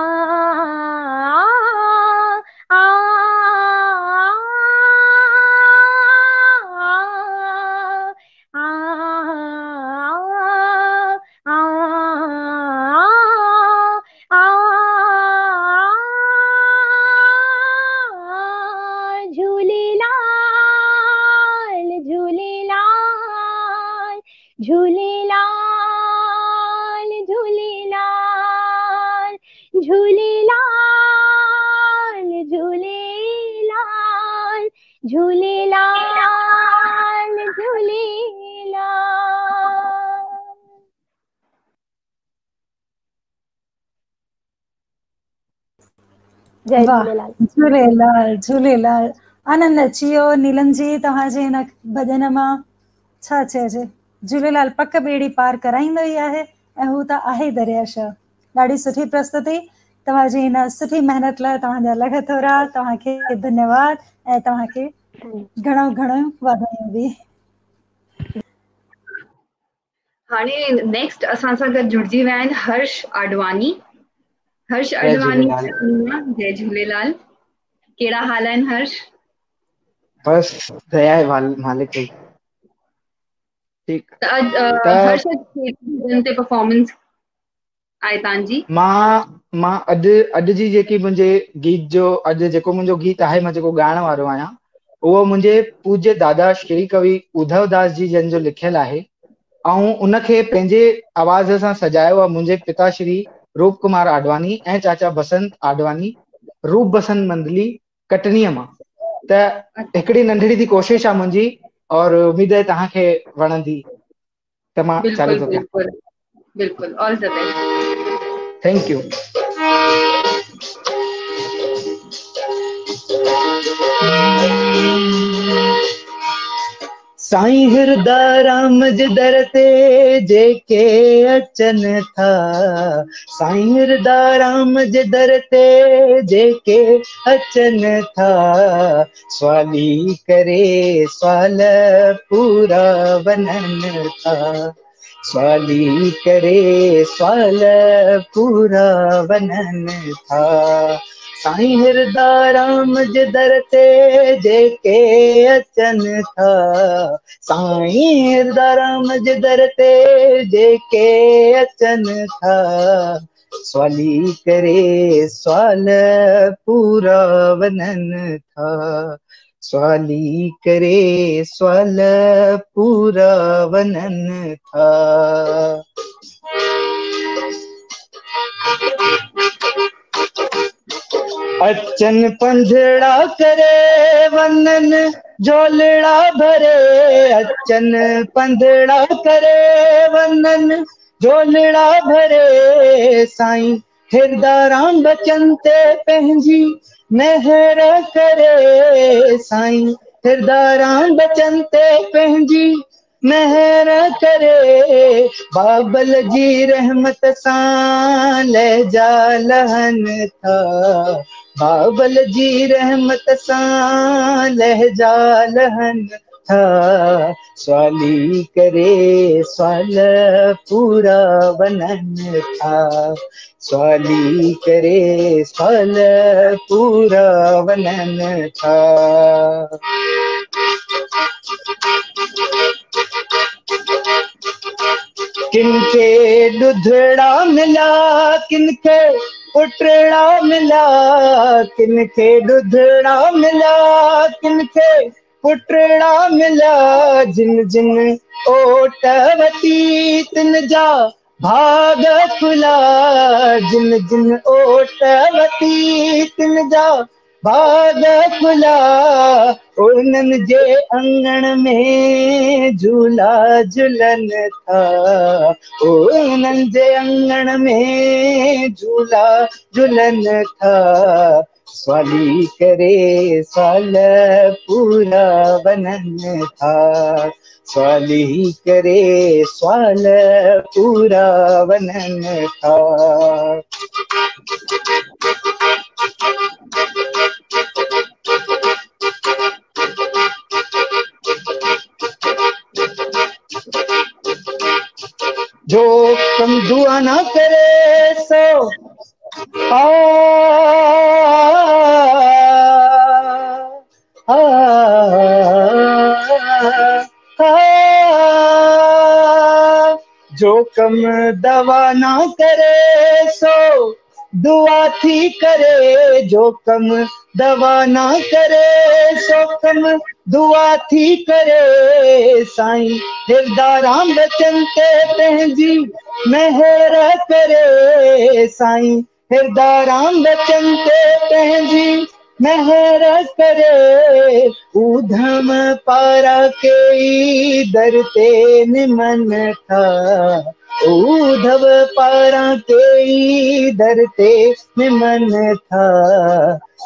S7: झूलेलाल। झूलेलाल झूलेलाल झूलेलाल झूलेलाल झूलेलाल झूलेलाल। जय
S1: वाह,
S7: झूलेलाल।
S1: झूलेलाल झूलेलाल। आनंद अची वियो नीलम जी तव्हांजे हिन भॼन मां। छा चइजे, झूलेलाल पक ॿेड़ी पार कराईंदो ई आहे ऐं हू त आहे दरियाशाह। ॾाढी सुठी प्रस्तुति। तव्हांजी हिन सुठी महिनत लाइ तव्हांजा लख थोरा। तव्हांखे धन्यवाद ऐं तव्हांखे घणो घणो वाधायूं बि।
S4: हाणे नेक्स्ट असां सां गॾु जुड़जी विया आहिनि हर्ष आडवानी। हर्ष
S8: जय
S4: आडवानी,
S8: झूलेलाल।
S4: जय झूलेलाल। कहिड़ा हाल आहिनि हर्ष?
S8: बस दया आहे मालिक जी। ठीकु।
S4: त हर्ष ते परफॉर्मेंस आहे तव्हांजी?
S8: मां अॼु जी जेकी मुंहिंजे गीत जो अॼु जेको मुंहिंजो गीत आहे, मां जेको ॻाइण वारो आहियां, उहो मुंहिंजे पूज्य दादा श्री कवि उद्धव दास जी जन जो लिखियलु आहे ऐं उनखे पंहिंजे आवाज़ सां सजायो आहे मुंहिंजे पिता श्री रूप कुमार आडवानी ऐं चाचा बसंत आडवानी, रूप बसंत मंडली कटनीअ मां। त हिकिड़ी नंढड़ी सी कोशिशि आहे मुंहिंजी और उम्मीद आहे तव्हांखे वणंदी। त मां चालू थो कयां।
S4: बिल्कुल, all the best.
S8: Thank you. साईं हृदय राम जे दर ते जेके अचनि था, साईं हृदय राम जे दर ते जेके अचनि था, सवाली करे सवाल पूरा वञनि था, सवाली करे सवाल पूरा वञनि था। साईं हृदय राम जे दर ते जेके अचनि था, साईं हृदय राम जे दर ते जेके अचनि था, सवाली करे सवाल पूरा वञनि था, सवाली करे सवाल पूरा वञनि था। अचन पंधड़ा करे वञनि झोलड़ा भरे, अचन पंधड़ा करे वञनि झोलड़ा भरे, साईं हृदय राम बचन ते पंहिंजी महर करे, साईं हृदय राम बचन ते पंहिंजी महर करे, बाबल जी रहमत सां लहजा लहनि था, बाबल जी रहमत सां लहजा लहनि था, सवाली करे सवाल पूरा वञनि था, सवाली करे सवाल पूरा वञनि था। किनखे ॾुधड़ा मिला, किनखे पुटड़ा मिला, किनखे ॾुधड़ा मिला, किनखे पुटड़ा मिला, जिन जिन ओट वती तिन जा भाग खुला, जिन जिन ओट वती तिन जा भाग खुला, उन्हनि जे अंगण में झूला झूलनि था, उन्हनि जे अंगण में झूला झूलनि था, सवाली करे सवाल पूरा वञनि था, सवाली करे सवाल पूरा वञनि था। जो कम दुआ ना करे सो जो कम दवा ना करे सो दुआ थी करे, जो कम दवा ना करे सो कम दुआ थी करे, साईं हृदय राम बचन ते पंहिंजी महर करे साईं हृदय राम बचन ते पंहिंजी महर करे ऊधम पारा के दर ते निमन था ऊधव पारा के दर ते निमन था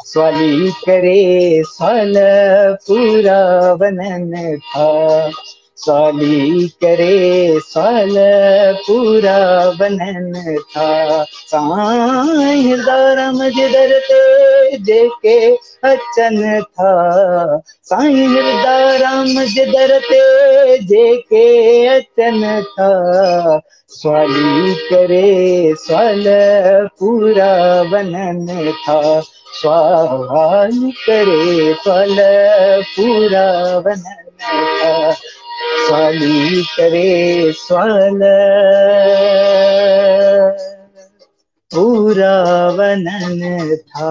S8: स्वाली करे स्वाल पूरा वनन था स्वाली करे स्वाल पूरा वनन था साईं हृदय राम जे दर ते जेके अचन था साईं हृदय राम जे दर ते जेके अचन था स्वाली करे स्वाल पूरा वनन था स्वाल करे स्वाल पूरा वनन था स्वाली करे स्वाल पूरा वनन था।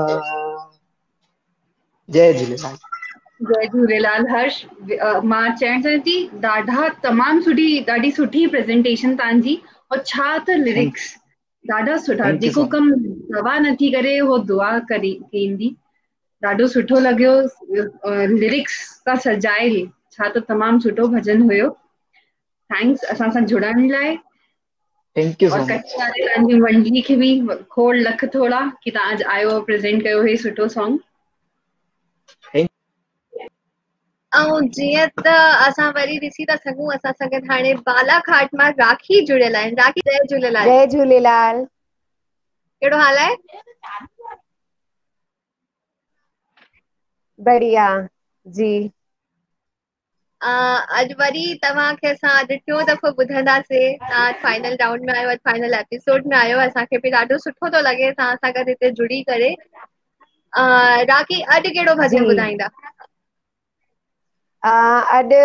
S8: जय झूलेलाल।
S4: जय झूलेलाल हर्ष। मां चवण चाहियां थी ॾाढी सुठी प्रेज़ेंटेशन तव्हांजी और छा त लिरिक्स ॾाढा सुठा
S8: Thank you
S4: जेको
S8: so much.
S4: कम दवा नथी करे हो दुआ कईंदी ॾाढो सुठो लॻियो लिरिक्स सां सजाए छा त तमामु सुठो भॼन हुयो। थैंक्स असां सां जुड़ण लाइ
S8: Thank you
S4: और
S8: so much.
S4: कच्छ वारे तव्हांजी मंडली खे बि खोड़ लख थोड़ा कि तव्हां अॼु आयो प्रेज़ेंट कयो हे सुठो सॉन्ग।
S3: ऐं जीअं त असां वरी ॾिसी था सघूं असां सां गॾु हाणे बालाघाट मां राखी जुड़ियल आहिनि। राखी जय झूलेलाल।
S7: जय झूलेलाल।
S3: कहिड़ो हाल आहे?
S7: बढ़िया जी।
S3: अॼु वरी तव्हांखे असां अॼु टियों दफ़ो ॿुधंदासीं। तव्हां फाइनल राउंड में आयो, अॼु फाइनल एपिसोड में आयो। असांखे बि ॾाढो सुठो थो लॻे तव्हां सां गॾु हिते जुड़ी करे। राखी अॼु कहिड़ो
S7: जी
S3: भॼन ॿुधाईंदा?
S7: अॼु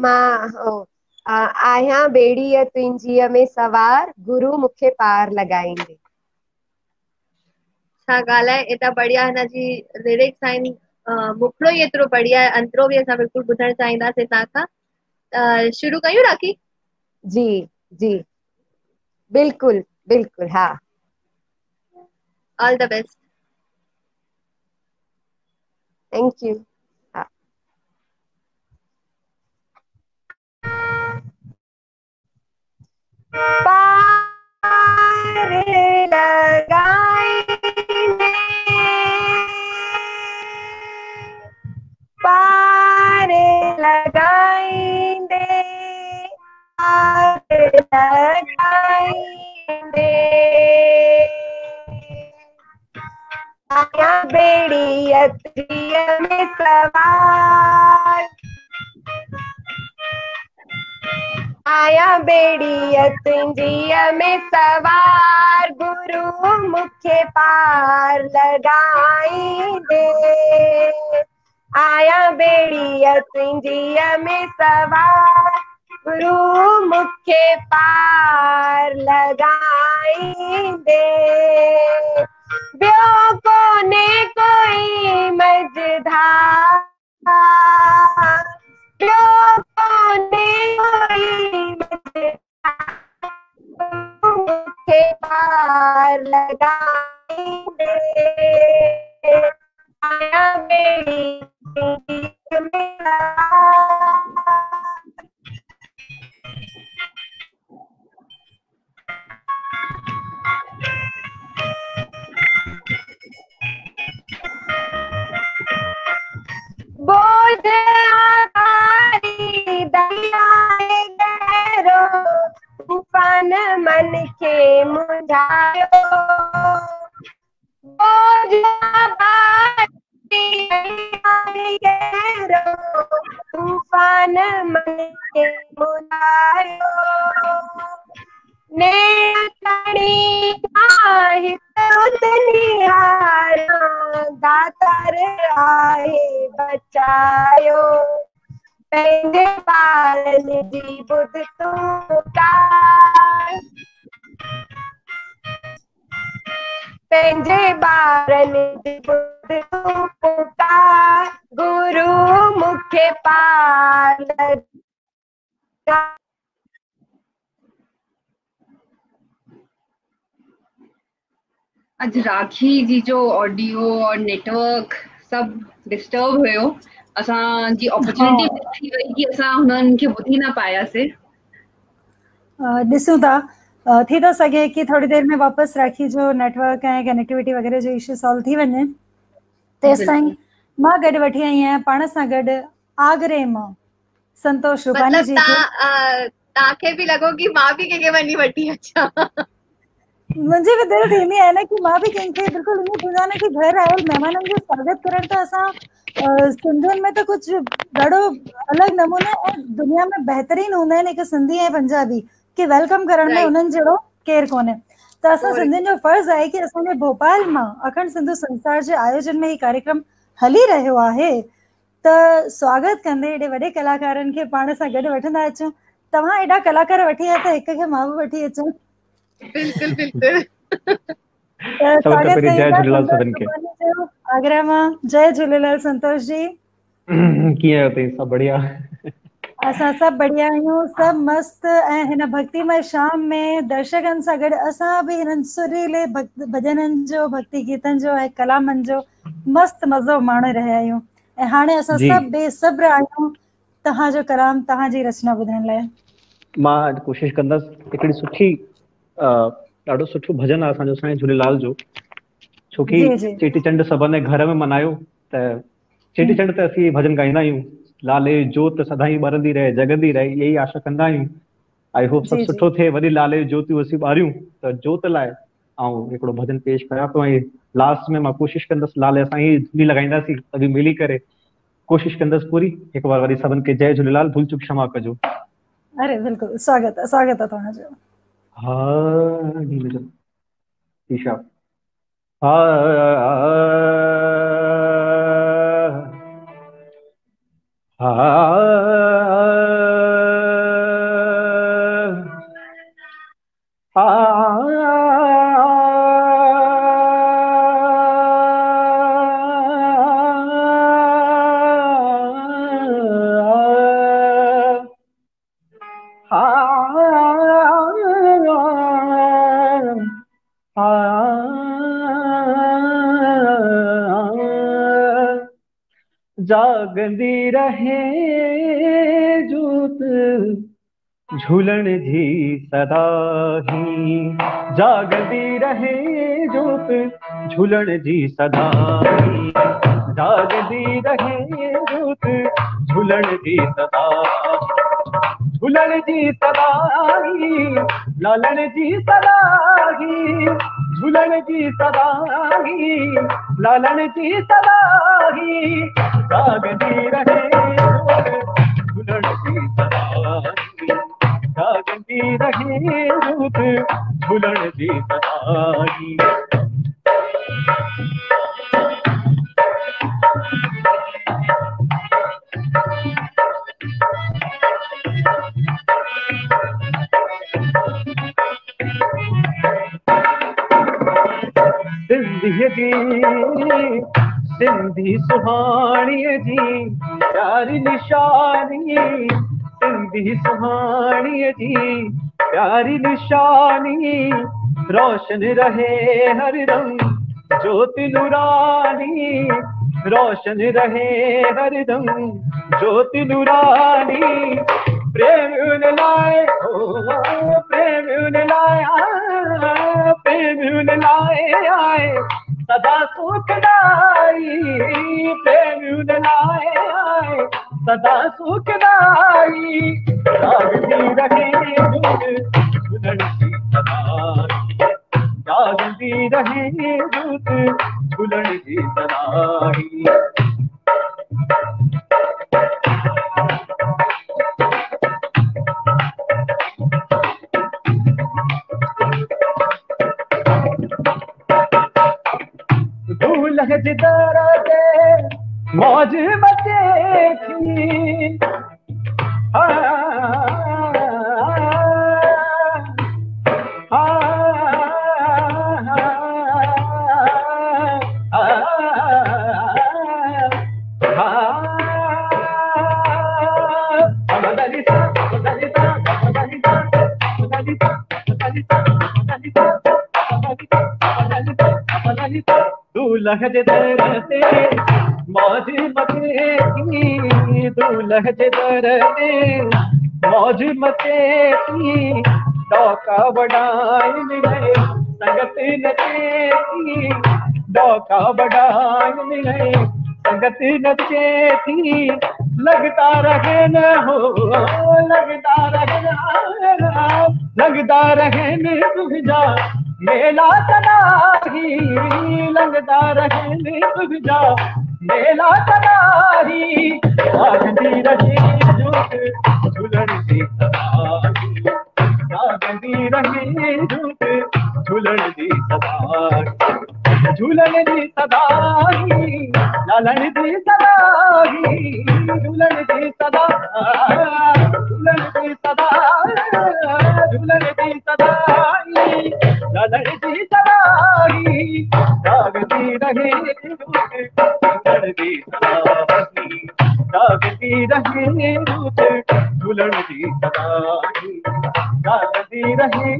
S7: मां आहियां ॿेड़ीअ तुंहिंजीअ में सवार गुरु मूंखे पार लॻाईंदे।
S3: छा ॻाल्हि आहे, एॾा बढ़िया हिनजी लिरिक्स आहिनि। मुखड़ो ई एतिरो बढ़िया आहे, अंतरो बि असां बिल्कुलु ॿुधणु चाहींदासीं तव्हां खां। शुरू कयूं राखी?
S7: जी जी बिल्कुलु बिल्कुलु हा।
S3: All the best.
S7: Thank you. पार लगाईंदे पार लगाईंदे पार लगाईंदे आया बेड़ीअ तुंहिंजीअ में सवार आया बेड़ीअ तुंहिंजीअ में सवार गुरु मूंखे पार लॻाईंदे आया बेड़ीअ तुंहिंजीअ में सवार गुरु मूंखे पार लॻाईंदे ॿियो कोन्हे कोई मझधार ॿियो कोन्हे कोई मझधार मूंखे पार लॻाईंदे आया बेड़ी तुंहिंजीअ में सवार बोझ आकारी दरियाए गहरो तूफान मन खे मुंझायो बोझ आकारी दरियाए गहरो तूफान मन खे मुंझायो नेकड़ी हित उतनिहारा दातार आहे बचायो पंहिंजे ॿारनि जी ॿुध तूं पुकार पंहिंजे ॿारनि जी ॿुध तूं पुकार गुरु मूंखे पार लॻाईंदे
S4: अॼु राखी जी जो ऑडियो और नेटवर्क सभु डिस्टर्ब हुयो, असांजी अपॉर्चुनिटी थी वई कि असां हुननि खे ॿुधी न पायासीं।
S1: ॾिसूं था, थी थो सघे कि थोड़ी देर में वापसि राखी जो नेटवर्क ऐं कनेक्टिविटी वग़ैरह जो इशू सॉल्व थी वञे। तेसि ताईं मां गॾु वठी आई आहियां पाण सां गॾु आगरे मां संतोष रूपानी जी खे।
S3: तव्हांखे बि लॻो कि मां बि कंहिंखे वञी वठी अचां।
S1: मुंहिंजी बि दिलि थींदी आहे न कि मां बि कंहिंखे बिल्कुलु ईअं थींदो आहे न कि घर आयल महिमाननि जो स्वागत करण त असां सिंधियुनि में त कुझु ॾाढो अलॻि नमूने ऐं दुनिया में बहितरीनु हूंदा आहिनि हिकु सिंधी ऐं पंजाबी कि वेलकम करण में उन्हनि जहिड़ो केरु कोन्हे। त असां सिंधियुनि जो फर्ज़ आहे कि असांजे भोपाल मां अखंड सिंधु संसार जे आयोजन में ही कार्यक्रम हली रहियो आहे, त स्वागत कंदे एॾे वॾे कलाकारनि खे पाण सां गॾु वठंदा अचूं। तव्हां एॾा कलाकार वठी आया त हिक खे मां बि वठी अचां।
S3: बिल्कुल बिल्कुल।
S1: स्वागत कयूं आगरा मां। जय झूलेलाल संतोष जी।
S9: कीअं आहियो तव्हां? सब बढ़िया?
S1: असां सब बढ़िया आहियूं, सब मस्त। ऐं हिन भक्तिमय शाम में दर्शकनि सां गॾु असां बि हिननि सुरीले भॼननि जो, भक्ति गीतनि जो ऐं कलामनि जो मस्त मज़ो माणे रहिया आहियूं। ऐं हाणे असां सब बेसब्र आहियूं तव्हांजो कलाम, तव्हांजी रचना ॿुधण लाइ।
S9: मां कोशिशि कंदसि हिकिड़ी सुठी ॾाढो सुठो भॼन आहे असांजो साईं झूलेलाल जो, छोकी चेटीचंड सभिनि घर में मल्हायो त चेटीचंड ते असीं भॼन गाईंदा आहियूं, लाले जोत सदाईं ॿरंदी रहे जगंदी रहे, इहा ई आशा कंदा आहियूं। आई होप सभु सुठो थिए। वरी लाले जोतियूं असीं ॿारियूं त जोत लाइ ऐं हिकिड़ो भॼन पेश कयां पियो। ऐं लास्ट में मां कोशिशि कंदसि लाले असां ई धुनी लॻाईंदासीं सभी मिली करे, कोशिशि कंदसि पूरी। हिकु बार वरी सभिनि खे जय झूलेलाल, भुल चुक क्षमा कजो।
S1: अरे बिल्कुलु, स्वागत आहे तव्हांजो।
S9: ईशा जागंदी रहे जोत झूलण जी सदा ही, जागंदी रहे जोत झूलण जी सदा ही, जागंदी रहे जोत झूलण जी सदा, झूलण जी सदा ही, लालण जी सदा ही, झूलण जी सदा ही, लालण जी सदा ही, जागंदी रहे जोत झूलण जी सदा ही, जागंदी रहे जोत झूलण जी सदा ही। सिंधी सुहाणीअ जी प्यारी निशानी, सिंधी सुहाणीअ जी प्यारी निशानी, रोशन रहे हरदम ज्योति नूरानी, रोशन रहे हरदम ज्योति नूरानी, प्रेम लाए प्रेम लाए प्रेम लाए आए सदा सुखदाई, प्रेम लाए आए सदा सुखदाई, जागती रहे जोत झूलण जी सदाई, जागती रहे जोत झूलण जी सदाई। मौज मचे थी दूल्ह जे दर ते मौज मचे थी, दूल्ह जे दर ते मौज मचे थी, डौका बडाइन गए संगत नचे थी, डौका बडाइन गए संगत नचे थी, लगता रहे न हो, लगता रहे न, लगता रहे न तुझ जा मेला तनाही, लगता रहे न तुझ जा मेला तनाही, जागती रहे झूठ झुलन दी सवारी, जागती रहे झूठ झुलन दी सवारी, झूलन दी सदाई, लालन दी सदाई, झूलन दी सदा, झूलन दी सदा, झूलन दी सदाई, लालन दी सदाई, जागती रहे झूलन दी सदाई, जागती रहे झूलन दी सदाई, जागती रहे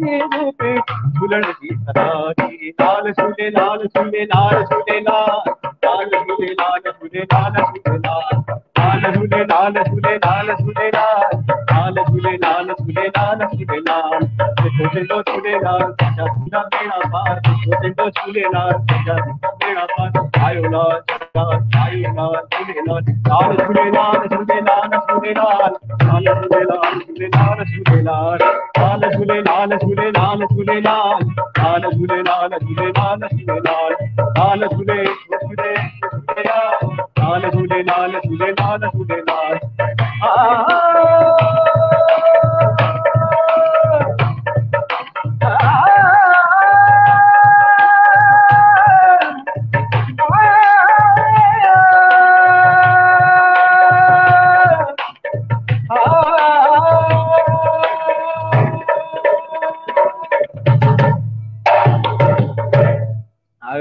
S9: झूलन दी सदाई, लाल झूले लाल झूले लाल झूले लाल, लाल झूले लाल झूले लाल झूले लाल, लाल झूले लाल झूले लाल झूले लाल, लाल झूले लाल झूले लाल झूले लाल, झूले झूले लाल जा झूला मेरा पार, झूले झूले लाल जा झूला मेरा पार, आयो लाल आयो लाल झूले लाल, लाल झूले लाल झूले लाल झूले लाल, लाल झूले लाल झूले लाल झूले लाल, लाल झूले लाल झूले लाल झूले लाल, लाल झूले लाल झूले लाल झूले लाल, लाल झूले झूले झूले लाल, लाल झूले लाल झूले लाल झूले लाल,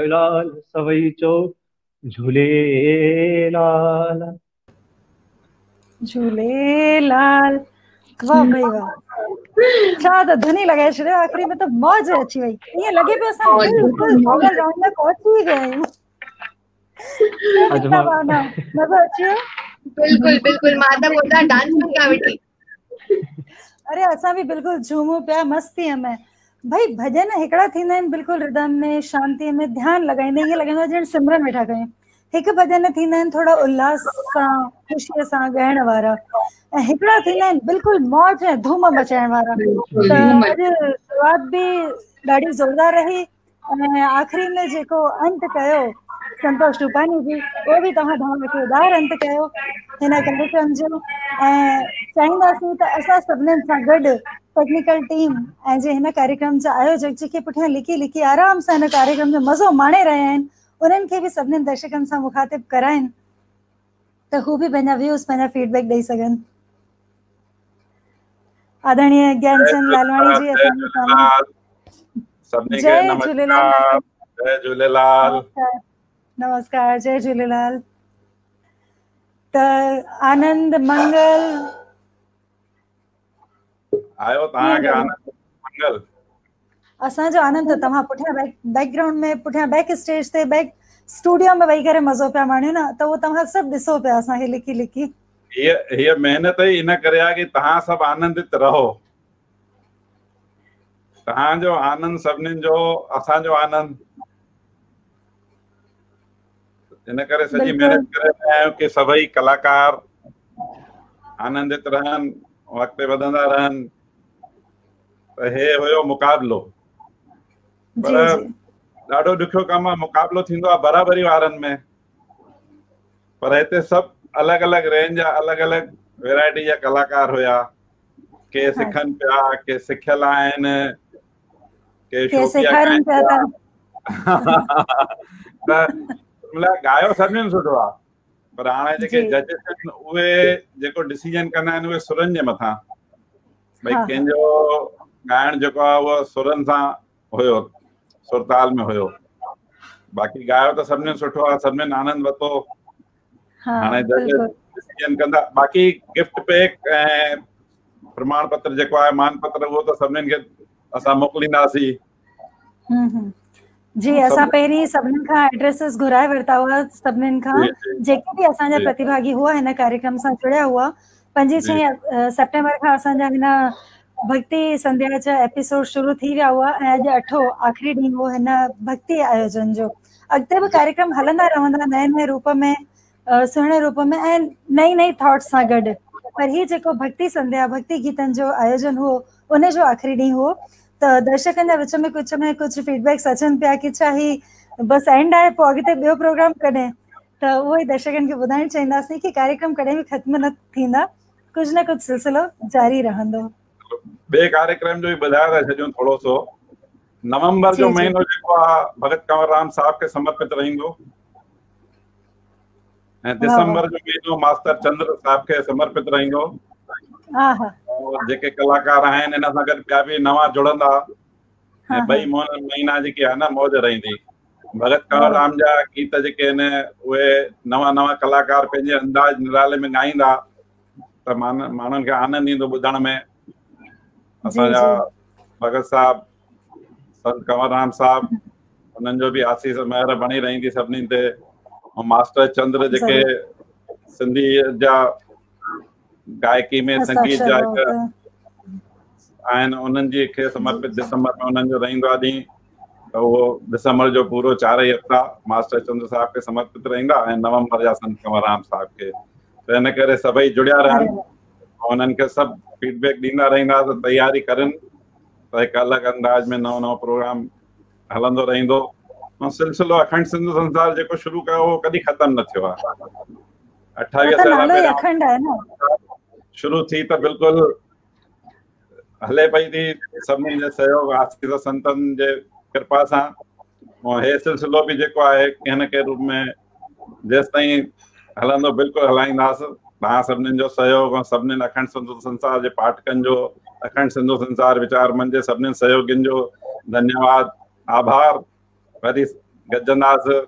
S9: लाल सवई चौक झूलेलाल,
S1: झूलेलाल। वाह भाई वाह, छा त धनी लगाए छॾियो, आख़िरी में त मौज अची वई, ईअं लॻे पियो असां बिल्कुलु फाइनल राउंड में पहुची विया आहियूं। मज़ो अची वियो?
S3: बिल्कुल बिल्कुल, मां त ॿुधा डांस में कया वेठी।
S1: अरे असां बि बिल्कुलु झूमूं पिया मस्तीअ में। भाई भॼन हिकिड़ा थींदा आहिनि बिल्कुलु रिदम में, शांतीअ में, ध्यानु लॻाईंदे ईअं लॻंदो आहे ॼण सिमरन वेठा कयूं। हिकु भॼन थींदा आहिनि थोड़ा उल्लास सां, ख़ुशीअ सां ॻाइण वारा, ऐं हिकिड़ा थींदा आहिनि बिल्कुलु मौज ऐं धूम मचाइण वारा। त अॼु शुरूआत बि ॾाढी ज़ोरदार रही, ऐं आख़िरी में जेको अंत कयो संतोष टूपानी जी, उहो बि तव्हां धमाकेदार अंत कयो हिन कार्यक्रम जो। ऐं चाहींदासीं त असां सभिनीनि सां गॾु टेक्निकल टीम ऐं जे हिन कार्यक्रम जा आयोजक जेके पुठियां लिकी लिकी आराम सां हिन कार्यक्रम जो मज़ो माणे रहिया आहिनि, उन्हनि खे बि सभिनीनि दर्शकनि सां मुखातिब कराइनि त हू बि पंहिंजा व्यूज़, पंहिंजा फीडबैक ॾेई सघनि। आदरणीय ज्ञानचंद लालवाणी जी असांजे साम्हूं। जय झूलेलाल।
S10: जय झूलेलाल।
S1: नमस्कार, जय झूलेलाल। त आनंद मंगल
S10: आयो तव्हांखे, आनंद मंगल।
S1: असांजो आनंद त तव्हां पुठियां बैकग्राउंड में, पुठियां बैक स्टेज ते, बैक स्टूडियो में वेही करे मज़ो पिया माणियो न, त उहो तव्हां सभु ॾिसो पिया असांखे लिकी लिकी।
S10: हीअ महिनत ई इन करे आहे कि तव्हां सभु आनंदित रहो। तव्हांजो आनंद सभिनीनि जो असांजो आनंद, इन करे सॼी महिनत करे रहिया आहियूं कि सभई कलाकार आनंदित रहनि, अॻिते वधंदा रहनि। त हे हुयो मुक़ाबिलो, पर ॾाढो ॾुखियो कमु आहे, मुक़ाबिलो थींदो आहे बराबरी वारनि में, पर हिते सभु अलॻि अलॻि रेंज जा, अलॻि अलॻि वैरायटी जा कलाकार हुया। के सिखनि पिया, के सिखियल आहिनि, के
S1: सेखारनि पिया था।
S10: त गायो सभिनीनि सुठो आहे, पर हाणे जेके जजिस आहिनि उहे जेको डिसीजन कंदा आहिनि उहे सुरनि जे मथां। भई कंहिंजो ॻाइणु जेको आहे उहो सुरनि सां हुयो, सुरताल में हुयो। बाक़ी गायो त सभिनीनि सुठो आहे, सभिनीनि आनंद वरितो। हाणे जजिस डिसीजन कंदा। बाक़ी गिफ्ट पैक ऐं प्रमाण पत्र जेको आहे, मान पत्र, उहो त सभिनीनि खे असां मोकिलींदासीं।
S1: जी असां पहिरीं सभिनीनि खां एड्रेसिस घुराए वरिता हुआ सभिनीनि खां जेके बि असांजा प्रतिभागी हुआ हिन कार्यक्रम सां जुड़िया हुआ। 5-6 सेप्टेम्बर खां असांजा हिन भक्ति संध्या जा एपिसोड शुरू थी विया हुआ ऐं अॼु 8 आख़िरी ॾींहुं हो हिन भक्ति आयोजन जो। अॻिते बि कार्यक्रम हलंदा रहंदा नए नए रूप में, सुहिणे रूप में ऐं नई नई थॉट्स सां गॾु। पर ही जेको भक्ति संध्या भक्ति गीतनि जो आयोजन हो उन जो आख़िरी ॾींहुं हो, त दर्शकनि जा विच में कुझु फीडबैक्स अचनि पिया कि छा ही बसि एंड आहे, पोइ अॻिते ॿियो प्रोग्राम कॾहिं। त उहो ई दर्शकनि खे ॿुधाइणु चाहींदासीं कि कार्यक्रम कॾहिं बि ख़त्म न थींदा, कुझु न कुझु सिलसिलो जारी रहंदो।
S10: ॿिए कार्यक्रम जो बि ॿुधाए था छॾियूं थोरो सो। नवंबर जो महीनो जेको आहे भगत कंवरराम साहब खे समर्पित रहंदो ऐं दिसंबर जो महीनो मास्टर चंद्र साहब खे समर्पित रहंदो। जेके कलाकार आहिनि हिन सां गॾु ॿिया बि नवां जुड़ंदा ऐं 2 महीना जेकी आहे न मौज रहंदी। भगत कंवरराम जा गीत जेके आहिनि उहे नवां कलाकार पंहिंजे अंदाज निराले में ॻाईंदा त माण्हुनि खे आनंद ईंदो ॿुधण में। असांजा भगत साहब संत कंवरराम साहब उन्हनि जो बि आसीस महर बणी रहंदी सभिनी ते। ऐं मास्टर चंद्र जेके सिंधी जा गायकी में संगीत जा आहिनि उन्हनि जी खे समर्पित दिसंबर में उन्हनि जो रहंदो आहे ॾींहुं। त उहो दिसंबर जो पूरो 4 ई हफ़्ता मास्टर चंद्र साहब खे समर्पित रहंदा ऐं नवंबर जा संत कंवरराम साहब खे। त हिन करे सभई जुड़िया रहनि ऐं उन्हनि खे सभु फीडबैक ॾींदा रहंदा त तयारी करनि त हिकु अलॻि अंदाज में नओं प्रोग्राम हलंदो रहंदो। ऐं सिलसिलो अखंड सिंधु संसार जेको शुरू कयो हो कॾहिं ख़तम न थियो आहे। 28 साल पहिरियों शुरू थी त बिल्कुलु हले पई थी सभिनी जे सहयोग आसीस संतनि जे कृपा सां। ऐं हे सिलसिलो बि जेको आहे कंहिं न कंहिं रूप में जेसि ताईं हलंदो बिल्कुलु हलाईंदासीं। तव्हां सभिनीनि जो सहयोग ऐं सभिनीनि अखंड सिंधु संसार जे पाठकनि जो, अखंड सिंधु संसार वीचार मंच जे सभिनीनि सहयोगियुनि जो धन्यवाद, आभार। वरी गॾजंदासीं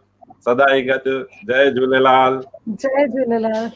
S10: सदा ई गॾु। जय झूलेलाल।
S1: जय झूलेलाल।